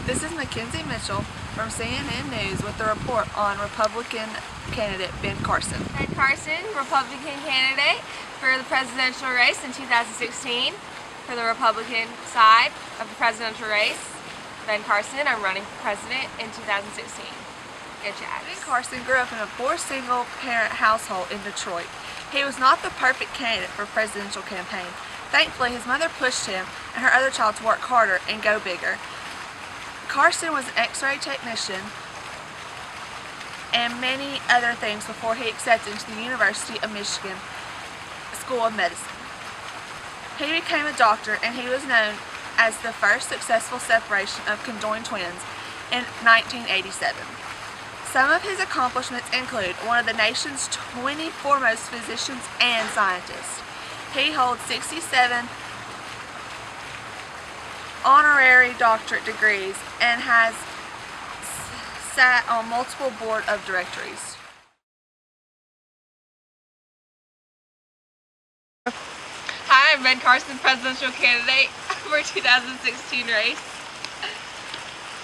This is Mackenzie Mitchell from CNN News with the report on Republican candidate Ben Carson. Ben Carson, Republican candidate for the presidential race in 2016 for the Republican side of the presidential race. Ben Carson, I'm running for president in 2016. Good job. Ben Carson grew up in a poor single-parent household in Detroit. He was not the perfect candidate for a presidential campaign. Thankfully, his mother pushed him and her other child to work harder and go bigger. Carson was an X-ray technician and many other things before he accepted into the University of Michigan School of Medicine. He became a doctor, and he was known as the first successful separation of conjoined twins in 1987. Some of his accomplishments include one of the nation's 20 foremost physicians and scientists. He holds 67 honorary doctorate degrees and has sat on multiple board of directories. Hi, I'm Ben Carson, presidential candidate for 2016 race.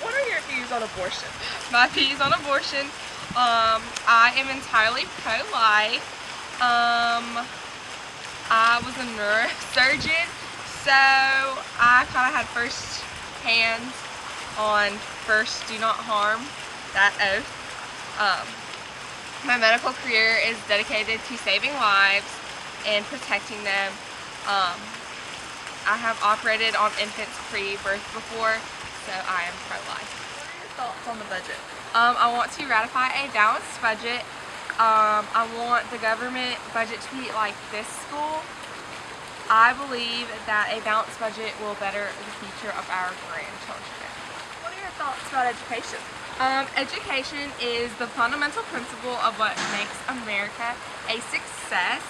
What are your views on abortion? My views on abortion, I am entirely pro-life. I was a neurosurgeon, so I kind of had first hand on first do not harm, that oath. My medical career is dedicated to saving lives and protecting them. I have operated on infants pre-birth before, so I am pro-life. What are your thoughts on the budget? I want to ratify a balanced budget. I want the government budget to be like this school. I believe that a balanced budget will better the future of our grandchildren. What are your thoughts about education? Education is the fundamental principle of what makes America a success.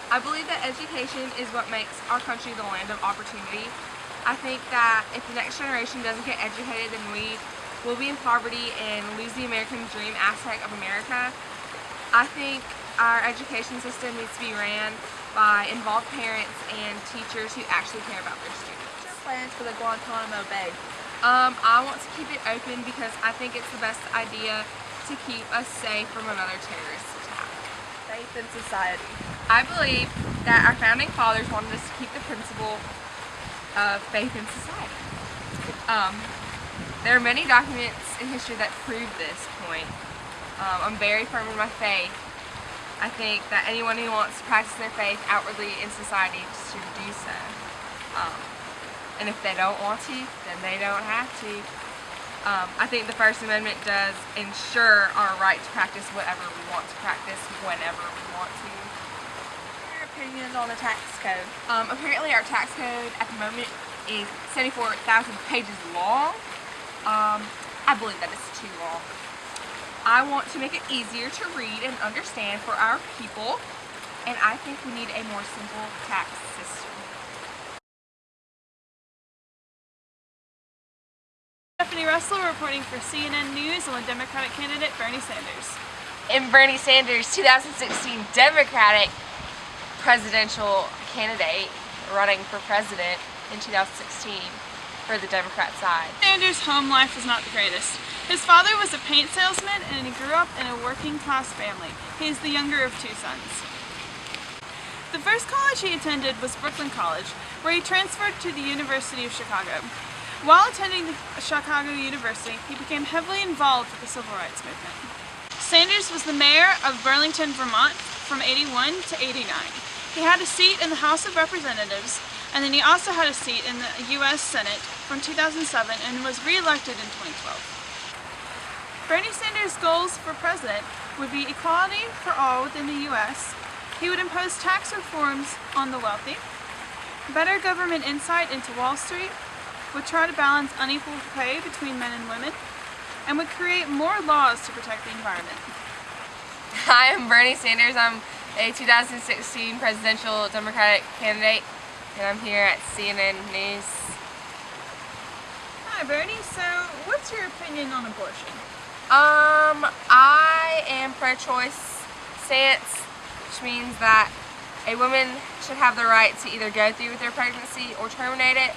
I believe that education is what makes our country the land of opportunity. I think that if the next generation doesn't get educated, then we will be in poverty and lose the American dream aspect of America. I think our education system needs to be ran by involved parents and teachers who actually care about their students. What's your plans for the Guantanamo Bay? I want to keep it open because I think it's the best idea to keep us safe from another terrorist attack. Faith and society. I believe that our founding fathers wanted us to keep the principle of faith in society. There are many documents in history that prove this point. I'm very firm in my faith. I think that anyone who wants to practice their faith outwardly in society should do so. And if they don't want to, then they don't have to. I think the First Amendment does ensure our right to practice whatever we want to practice whenever we want to. What are your opinions on the tax code? Apparently our tax code at the moment is 74,000 pages long. I believe that is too long. I want to make it easier to read and understand for our people, and I think we need a more simple tax system. Stephanie Russell reporting for CNN News on the Democratic candidate Bernie Sanders. And Bernie Sanders, 2016 Democratic presidential candidate, running for president in 2016 for the Democrat side. Sanders' home life was not the greatest. His father was a paint salesman and he grew up in a working class family. He is the younger of two sons. The first college he attended was Brooklyn College, where he transferred to the University of Chicago. While attending Chicago University, he became heavily involved with the Civil Rights Movement. Sanders was the mayor of Burlington, Vermont from '81 to '89. He had a seat in the House of Representatives, and then he also had a seat in the U.S. Senate from 2007 and was re-elected in 2012. Bernie Sanders' goals for president would be equality for all within the U.S. He would impose tax reforms on the wealthy, better government insight into Wall Street, would try to balance unequal pay between men and women, and would create more laws to protect the environment. Hi, I'm Bernie Sanders. I'm a 2016 presidential Democratic candidate, and I'm here at CNN News. Hi Bernie, so what's your opinion on abortion? I am pro-choice stance, which means that a woman should have the right to either go through with their pregnancy or terminate it.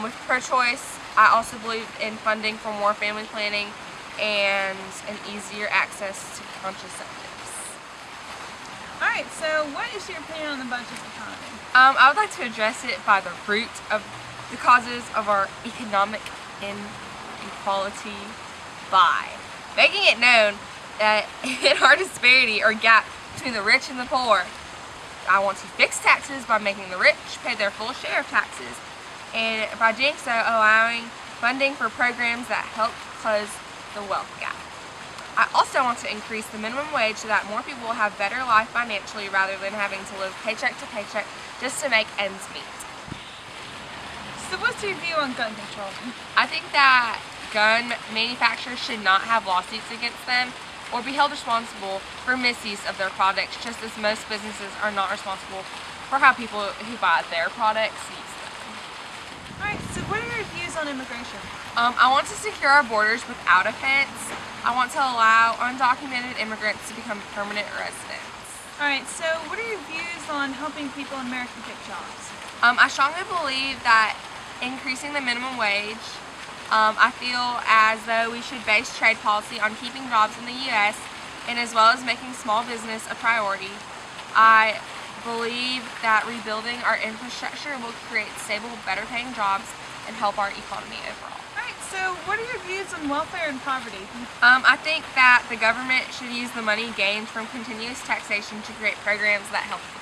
With pro-choice, I also believe in funding for more family planning and an easier access to contraceptives. Alright, so what is your opinion on the budget economy? I would like to address it by the root of the causes of our economic inequality by making it known that in our disparity or gap between the rich and the poor, I want to fix taxes by making the rich pay their full share of taxes, and by doing so allowing funding for programs that help close the wealth gap. I also want to increase the minimum wage so that more people will have better life financially rather than having to live paycheck to paycheck just to make ends meet. So what's your view on gun control? I think that gun manufacturers should not have lawsuits against them or be held responsible for misuse of their products, just as most businesses are not responsible for how people who buy their products use them. Alright, so what are your views on immigration? I want to secure our borders without offense. I want to allow undocumented immigrants to become permanent residents. Alright, so what are your views on helping people in America get jobs? I strongly believe that increasing the minimum wage, I feel as though we should base trade policy on keeping jobs in the U.S. and as well as making small business a priority. I believe that rebuilding our infrastructure will create stable, better paying jobs and help our economy overall. Alright, so what are your views on welfare and poverty? I think that the government should use the money gained from continuous taxation to create programs that help the